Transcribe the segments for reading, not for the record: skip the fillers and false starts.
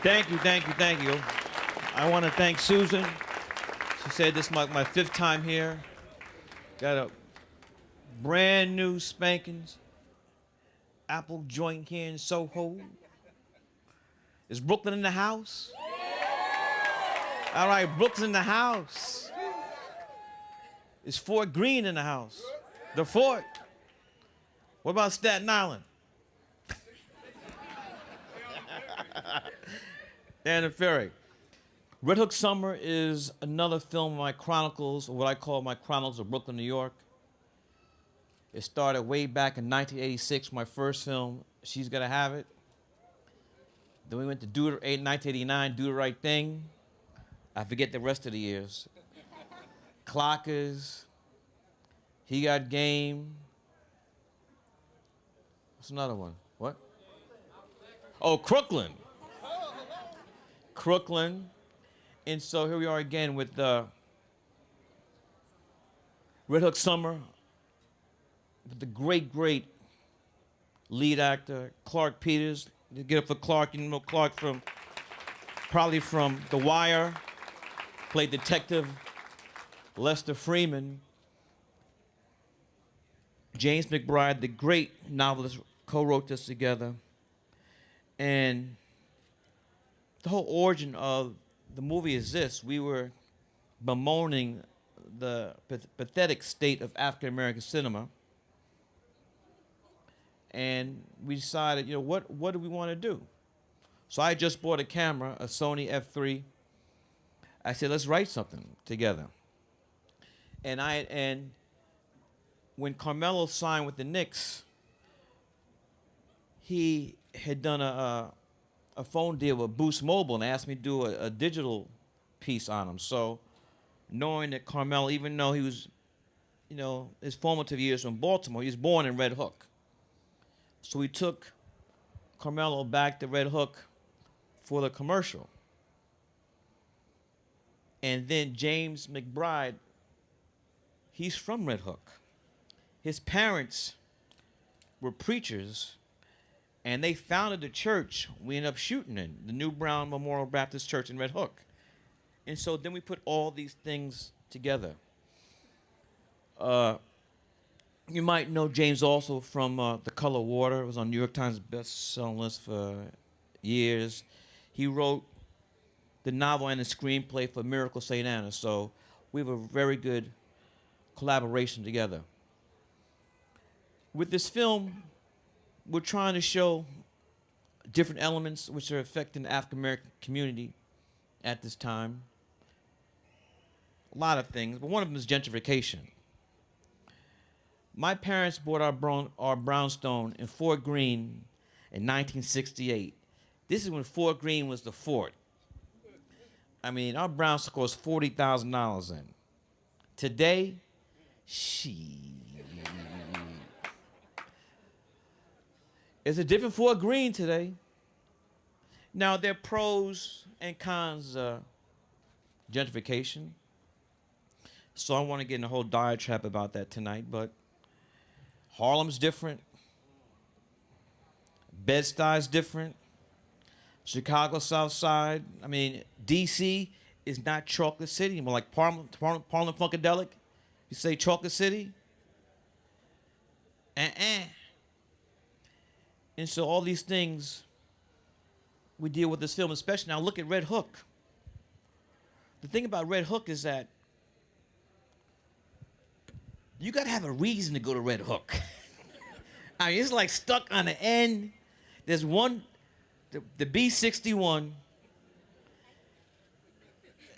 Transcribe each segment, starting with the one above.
Thank you, thank you, thank you. I want to thank Susan. She said this is my fifth time here. Got a brand new spankings apple joint here in Soho. Is Brooklyn in the house? All right, Brooklyn in the house. Is Fort Greene in the house? The Fort. What about Staten Island? And the Ferry. Red Hook Summer is another film of my chronicles, or what I call my chronicles of Brooklyn, New York. It started way back in 1986, my first film, She's Gotta Have It. Then we went to 1989, Do the Right Thing. I forget the rest of the years. Clockers, He Got Game. What's another one? What? Oh, Crooklyn. Crooklyn. And so here we are again with Red Hook Summer, with the great, great lead actor, Clark Peters. Get up for Clark. You know Clark probably from The Wire, played Detective Lester Freeman. James McBride, the great novelist, co-wrote this together. And the whole origin of the movie is this. We were bemoaning the pathetic state of African American cinema. And we decided, what do we want to do? So I just bought a camera, a Sony F3. I said, let's write something together. And when Carmelo signed with the Knicks, he had done a phone deal with Boost Mobile and asked me to do a digital piece on him. So knowing that Carmelo, even though he was, his formative years from Baltimore, he was born in Red Hook. So we took Carmelo back to Red Hook for the commercial. And then James McBride, he's from Red Hook. His parents were preachers, and they founded a church we ended up shooting in, the New Brown Memorial Baptist Church in Red Hook. And so then we put all these things together. You might know James also from The Color Water. It was on New York Times best-selling list for years. He wrote the novel and the screenplay for Miracle St. Anna. So we have a very good collaboration together. With this film, we're trying to show different elements which are affecting the African American community at this time. A lot of things, but one of them is gentrification. My parents bought our brownstone in Fort Greene in 1968. This is when Fort Greene was the fort. I mean, our brownstone cost $40,000 in. Today, it's a different Fort Greene today. Now, there are pros and cons of gentrification. So I want to get in a whole diatribe about that tonight, but Harlem's different. Bed-Stuy's different. Chicago South Side. I mean, D.C. is not Chocolate City anymore. Like Parliament Funkadelic. You say Chocolate City? And so all these things we deal with this film, especially now look at Red Hook. The thing about Red Hook is that you got to have a reason to go to Red Hook. I mean, it's like stuck on the end. There's one, the B61.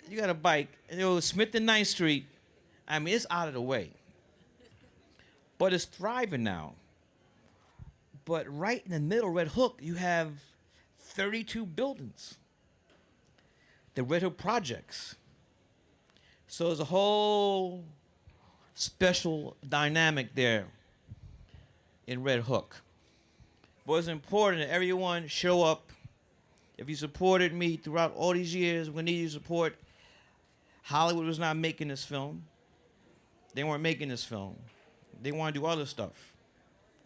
You got a bike, and it was Smith and 9th Street. I mean, it's out of the way. But it's thriving now. But right in the middle of Red Hook, you have 32 buildings. The Red Hook projects. So there's a whole special dynamic there in Red Hook. But it's important that everyone show up. If you supported me throughout all these years, we need your support. Hollywood was not making this film. They weren't making this film. They want to do other stuff.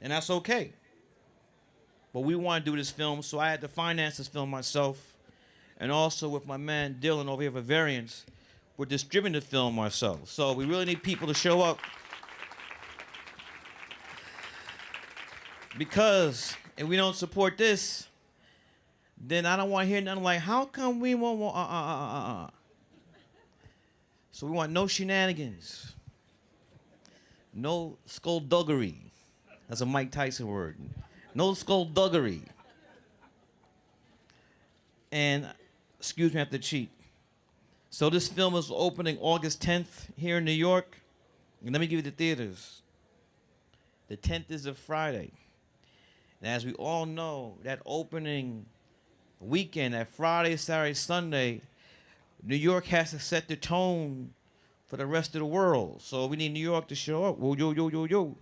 And that's okay. But we want to do this film, so I had to finance this film myself. and also with my man Dylan over here for Variants. We're distributing the film ourselves. So we really need people to show up. Because if we don't support this, then I don't want to hear nothing like, how come we won't, So we want no shenanigans. No skullduggery. That's a Mike Tyson word. No skullduggery. And, excuse me, I have to cheat. So this film is opening August 10th here in New York. And let me give you the theaters. The 10th is a Friday. And as we all know, that opening weekend, that Friday, Saturday, Sunday, New York has to set the tone for the rest of the world. So we need New York to show up. Whoa, yo, yo, yo, yo.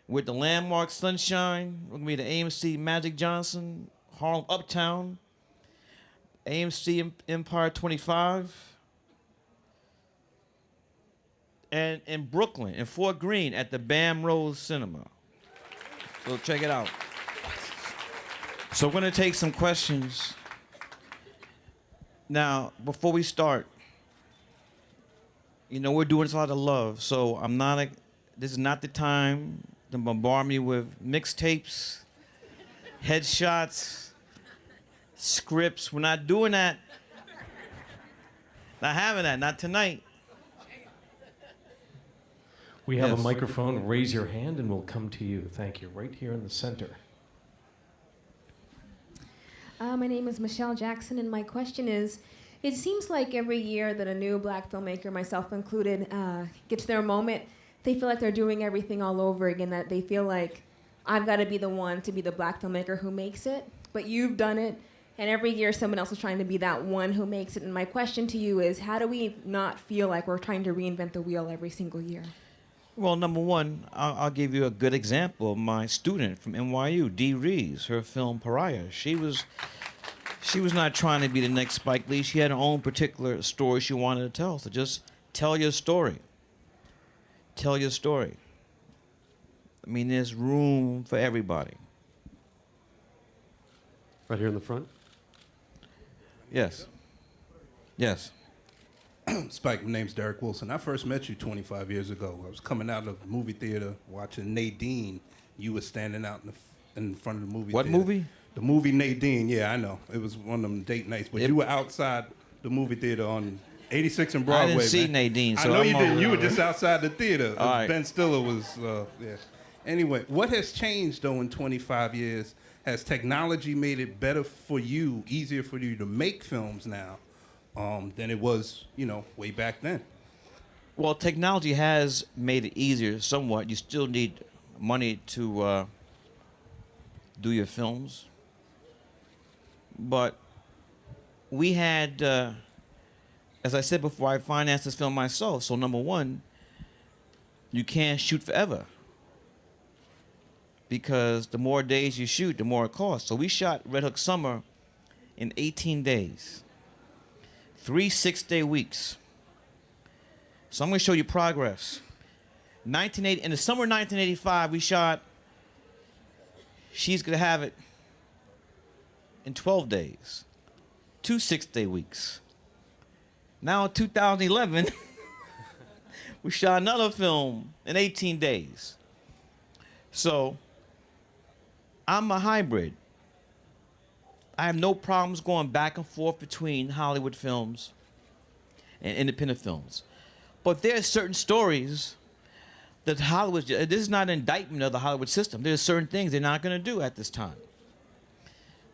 With the landmark Sunshine, we're going to be the AMC Magic Johnson, Harlem Uptown, AMC Empire 25, and in Brooklyn, in Fort Greene, at the Bam Rose Cinema. So check it out. So we're going to take some questions. Now, before we start, you know, we're doing this a lot of love, so this is not the time to bombard me with mixtapes, headshots, scripts. We're not doing that. Not having that, not tonight. We have a microphone. Raise your hand and we'll come to you. Thank you. Right here in the center. My name is Michelle Jackson, and my question is, it seems like every year that a new black filmmaker, myself included, gets their moment, they feel like they're doing everything all over again, that they feel like, I've got to be the one to be the black filmmaker who makes it, but you've done it, and every year someone else is trying to be that one who makes it. And my question to you is, how do we not feel like we're trying to reinvent the wheel every single year? Well, number one, I'll give you a good example of my student from NYU, Dee Reeves, her film Pariah. She was not trying to be the next Spike Lee. She had her own particular story she wanted to tell. So just tell your story. Tell your story. I mean, there's room for everybody. Right here in the front. Yes. Yes. Spike, my name's Derek Wilson. I first met you 25 years ago. I was coming out of the movie theater watching Nadine. You were standing out in front of the movie theater. What movie? The movie Nadine. Yeah, I know. It was one of them date nights. But you were outside the movie theater on 86 and Broadway. I didn't see man. Nadine. So I know I'm you didn't. You were just outside the theater. All right. Ben Stiller was, yeah. Anyway, what has changed, though, in 25 years? Has technology made it better for you, easier for you to make films now than it was, way back then? Well, technology has made it easier somewhat. You still need money to do your films. But we had, as I said before, I financed this film myself. So number one, you can't shoot forever, because the more days you shoot, the more it costs. So we shot Red Hook Summer in 18 days. 3 6-day weeks. So I'm going to show you progress. In the summer of 1985, we shot She's Gonna Have It in 12 days. 2 6-day weeks. Now in 2011, we shot another film in 18 days. So I'm a hybrid. I have no problems going back and forth between Hollywood films and independent films. But there are certain stories that Hollywood, this is not an indictment of the Hollywood system. There's certain things they're not going to do at this time.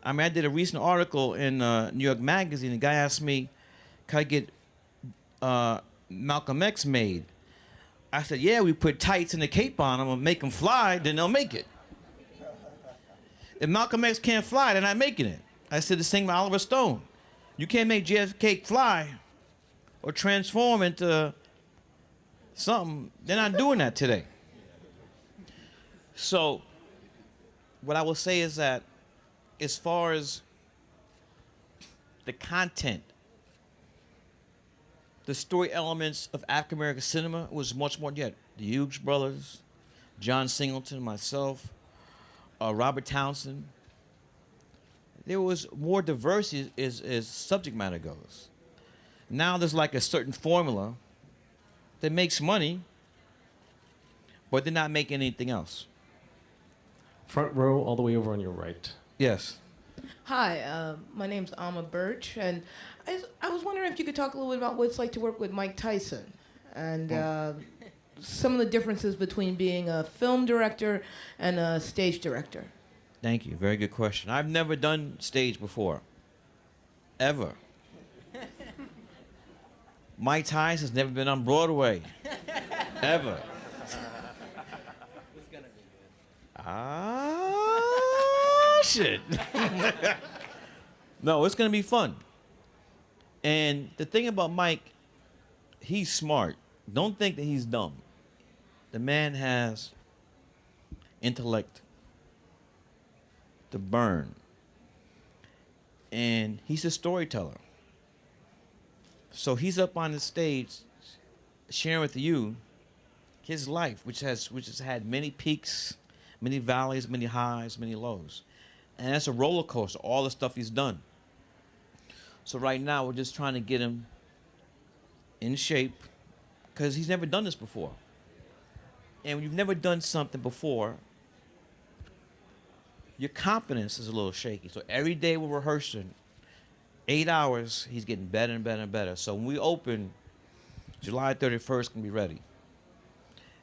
I mean, I did a recent article in New York Magazine. The guy asked me, can I get Malcolm X made? I said, yeah, we put tights and a cape on them and make them fly, then they'll make it. If Malcolm X can't fly, they're not making it. I said the same with Oliver Stone. You can't make JFK fly or transform into something. They're not doing that today. So what I will say is that as far as the content, the story elements of African American cinema was much more yet. The Hughes brothers, John Singleton, myself, Robert Townsend, there was more diversity as subject matter goes. Now there's like a certain formula that makes money, but they're not making anything else. Front row, all the way over on your right. Yes. Hi, my name's Alma Birch, and I was wondering if you could talk a little bit about what it's like to work with Mike Tyson and some of the differences between being a film director and a stage director. Thank you. Very good question. I've never done stage before. Ever. Mike Tyson's never been on Broadway. Ever. Ah, shit. No, it's going to be fun. And the thing about Mike, he's smart. Don't think that he's dumb. The man has intellect to burn. And he's a storyteller. So he's up on the stage sharing with you his life, which has had many peaks, many valleys, many highs, many lows. And that's a roller coaster, all the stuff he's done. So right now we're just trying to get him in shape because he's never done this before. And when you've never done something before, your confidence is a little shaky. So every day we're rehearsing, 8 hours, he's getting better and better and better. So when we open, July 31st can be ready.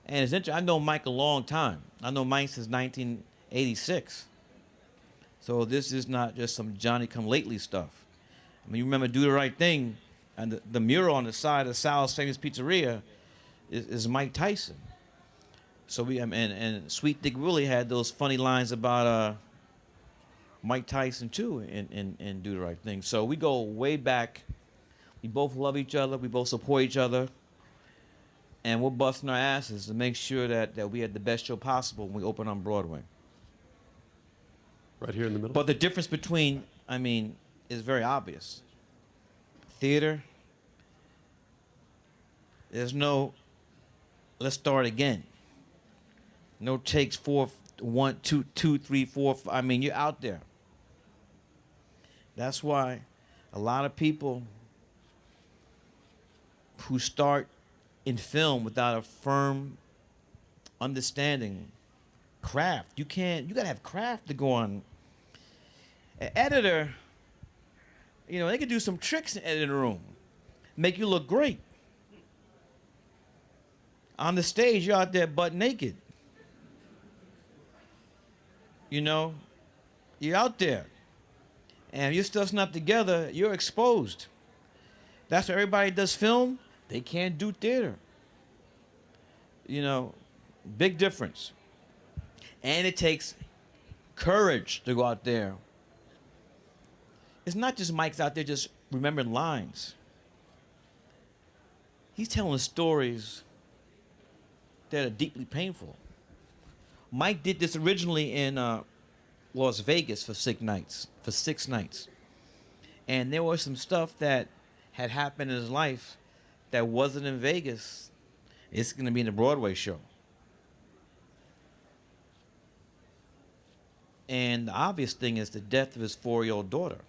And it's interesting, I know Mike a long time. I know Mike since 1986. So this is not just some Johnny-come-lately stuff. I mean, you remember Do the Right Thing, and the mural on the side of Sal's Famous Pizzeria is Mike Tyson. So and Sweet Dick Willie had those funny lines about Mike Tyson too in Do the Right Thing. So we go way back. We both love each other. We both support each other. And we're busting our asses to make sure that we had the best show possible when we open on Broadway. Right here in the middle. But the difference between, is very obvious. Theater, there's no, let's start again. No takes 4, 1, 2, 2, 3, 4. You're out there. That's why a lot of people who start in film without a firm understanding craft. You gotta have craft to go on. An editor, they could do some tricks in the editing room, make you look great. On the stage, you're out there butt naked. You're out there. And if your stuff's not together, you're exposed. That's why everybody does film. They can't do theater. Big difference. And it takes courage to go out there. It's not just Mike's out there just remembering lines. He's telling stories that are deeply painful. Mike did this originally in Las Vegas for 6 nights. And there was some stuff that had happened in his life that wasn't in Vegas. It's going to be in the Broadway show. And the obvious thing is the death of his 4-year-old daughter.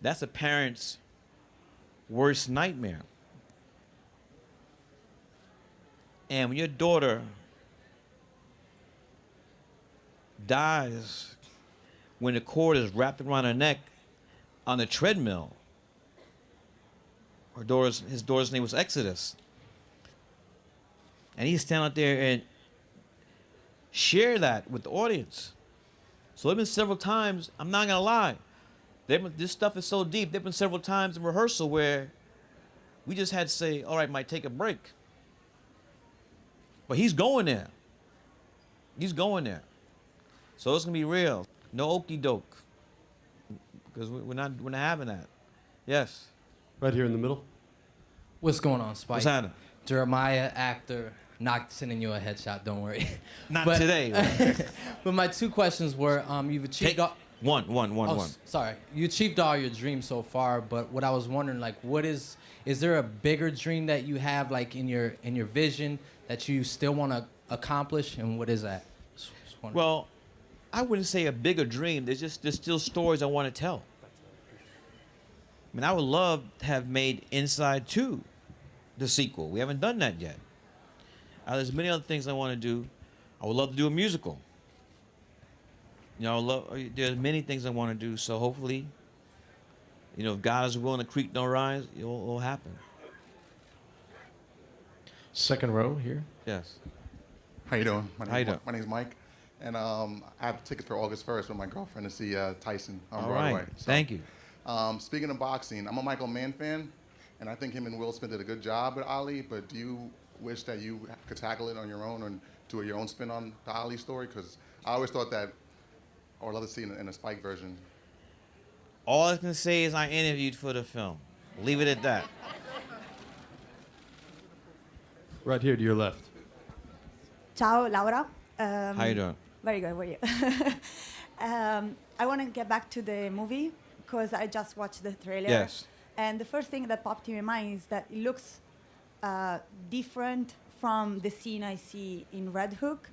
That's a parent's worst nightmare. And when your daughter dies, when the cord is wrapped around her neck on a treadmill, his daughter's name was Exodus. And he's standing out there and share that with the audience. So there have been several times, I'm not gonna lie, this stuff is so deep, there have been several times in rehearsal where we just had to say, all right, Mike, take a break. But he's going there. He's going there. So it's gonna be real. No okey doke. Because we're not having that. Yes. Right here in the middle. What's going on, Spike? What's happening? Jeremiah, actor, not sending you a headshot, don't worry. Not today. Right? But my 2 questions were, you've achieved One. Sorry. You achieved all your dreams so far, but what I was wondering, is there a bigger dream that you have, in your vision that you still want to accomplish, and what is that? Well, I wouldn't say a bigger dream. There's still stories I want to tell. I mean, I would love to have made Inside 2, the sequel. We haven't done that yet. There's many other things I want to do. I would love to do a musical. You know, there's many things I want to do. So hopefully, you know, if God is willing, the creek don't rise, it'll happen. Second row here. Yes. How you doing? How you doing? My name's Mike, and I have tickets for August 1st with my girlfriend to see Tyson on All Broadway. right. So, Thank you. Speaking of boxing, I'm a Michael Mann fan, and I think him and Will Smith did a good job with Ali, but do you wish that you could tackle it on your own and do your own spin on the Ali story? Because I always thought that I would love to see it in a Spike version. All I can say is I interviewed for the film. Leave it at that. Right here to your left. Ciao, Laura. How you doing? Very good. How are you? I want to get back to the movie because I just watched the trailer. Yes. And the first thing that popped in my mind is that it looks different from the scene I see in Red Hook.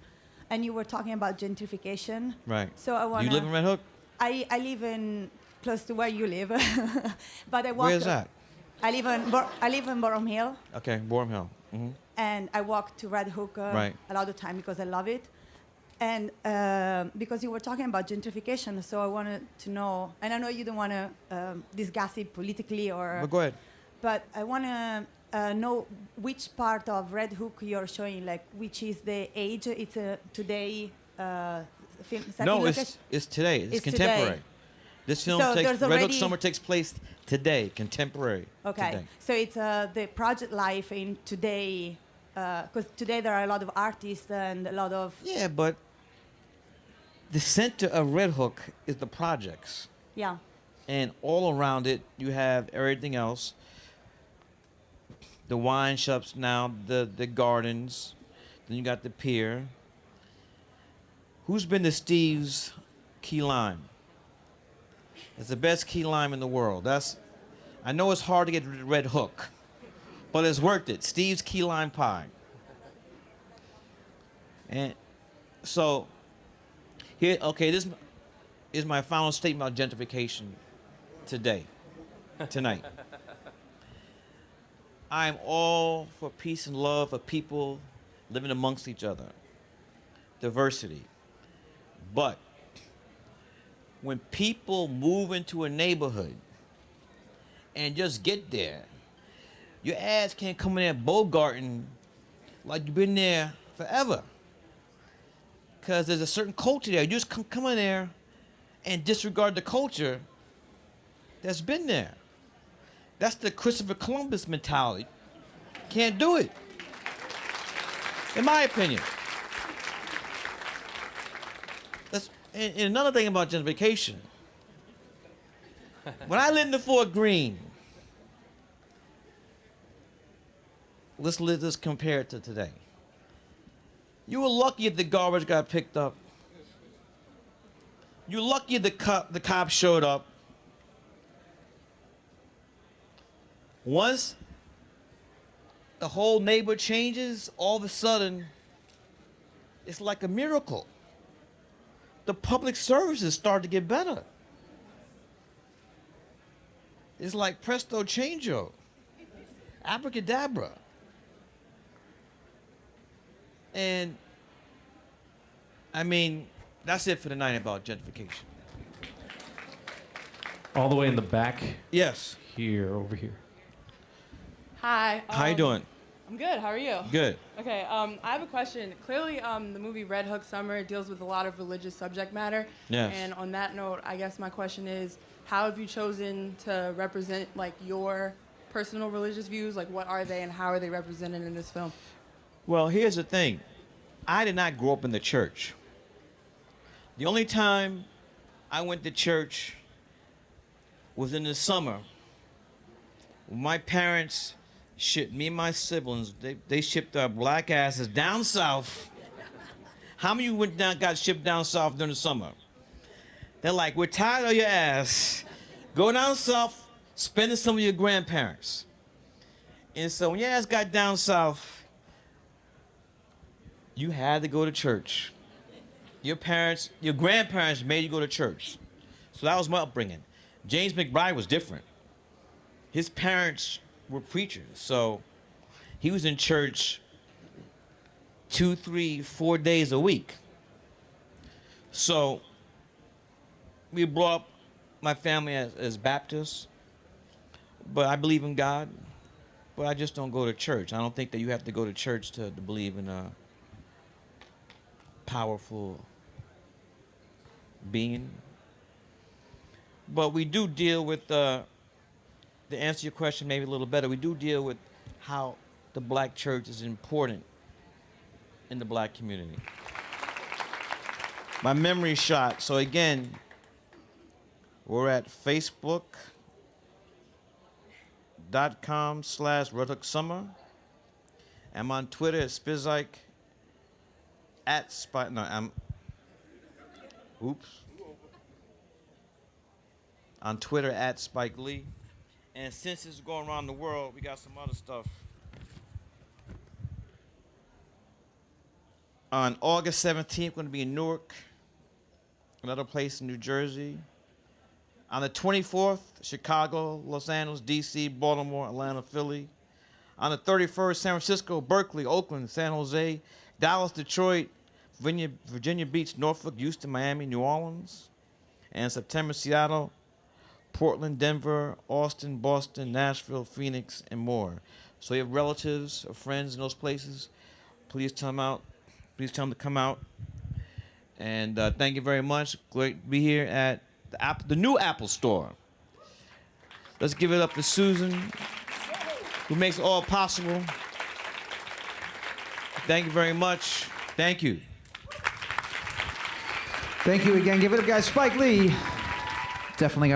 And you were talking about gentrification. Right. So I want You live in Red Hook? I live in close to where you live, but I walk. Where's that? I live in Borum Hill, Okay, Borum Hill. Hmm. and I walk to Red Hook Right. a lot of time because I love it. And because you were talking about gentrification, so I wanted to know, and I know you don't want to discuss it politically or. But go ahead. But I want to know which part of Red Hook you're showing, like which is the age. It's a today film setting No, location? it's today. It's It's contemporary. today. This film So takes there's Red Hook already- Summer takes place today, contemporary. Okay, Today. so it's the project life in today, because today there are a lot of artists and a lot of. Yeah, but the center of Red Hook is the projects, Yeah. and all around it you have everything else. The wine shops now, the gardens, then you got the pier. Who's been to Steve's Key Lime? It's the best key lime in the world. I know it's hard to get Red Hook, but it's worth it. Steve's Key Lime Pie. And so, here, okay, this is my final statement about gentrification tonight. I'm all for peace and love for people living amongst each other, diversity. But when people move into a neighborhood and just get there, your ass can't come in there bogarting like you've been there forever. Because there's a certain culture there. You just come in there and disregard the culture that's been there. That's the Christopher Columbus mentality. Can't do it. In my opinion. And another thing about gentrification. When I lived in Fort Greene, let's compare it to today. You were lucky if the garbage got picked up. You were lucky if the cops showed up. Once the whole neighborhood changes, all of a sudden, it's like a miracle. The public services start to get better. It's like presto changeo, abracadabra. And I mean, that's it for the night about gentrification. All the way in the back Yes. here, over here. Hi. How you doing? I'm good. How are you? Good. Okay. I have a question. Clearly, the movie Red Hook Summer deals with a lot of religious subject matter. Yes. And on that note, I guess my question is, how have you chosen to represent like your personal religious views? Like, what are they, and how are they represented in this film? Well, here's the thing. I did not grow up in the church. The only time I went to church was in the summer. When my parents shipped me and my siblings, they shipped our black asses down south. How many of you got shipped down south during the summer? They're like, we're tired of your ass. Go down south, spend the summer with your grandparents. And so when your ass got down south, you had to go to church. your parents, your grandparents made you go to church. So that was my upbringing. James McBride was different. His parents were preachers, so he was in church 2, 3, 4 days a week. So we brought up my family as Baptists, but I believe in God, but I just don't go to church. I don't think that you have to go to church to believe in a powerful being. But we do deal with, to answer your question maybe a little better, we do deal with how the black church is important in the black community. My memory shot. So again, we're at facebook.com/RedHookSummer. I'm on Twitter at Spizike, at Spike, no, I'm, oops. On Twitter at Spike Lee. And since it's going around the world, we got some other stuff. On August 17th, going to be in Newark, another place in New Jersey. On the 24th, Chicago, Los Angeles, D.C., Baltimore, Atlanta, Philly. On the 31st, San Francisco, Berkeley, Oakland, San Jose, Dallas, Detroit, Virginia Beach, Norfolk, Houston, Miami, New Orleans. And September, Seattle, Portland, Denver, Austin, Boston, Nashville, Phoenix, and more. So you have relatives or friends in those places, please tell them out. Please tell them to come out. And thank you very much. Great to be here at the new Apple store. Let's give it up to Susan, who makes it all possible. Thank you very much. Thank you. Thank you again. Give it up, guys. Spike Lee. Definitely got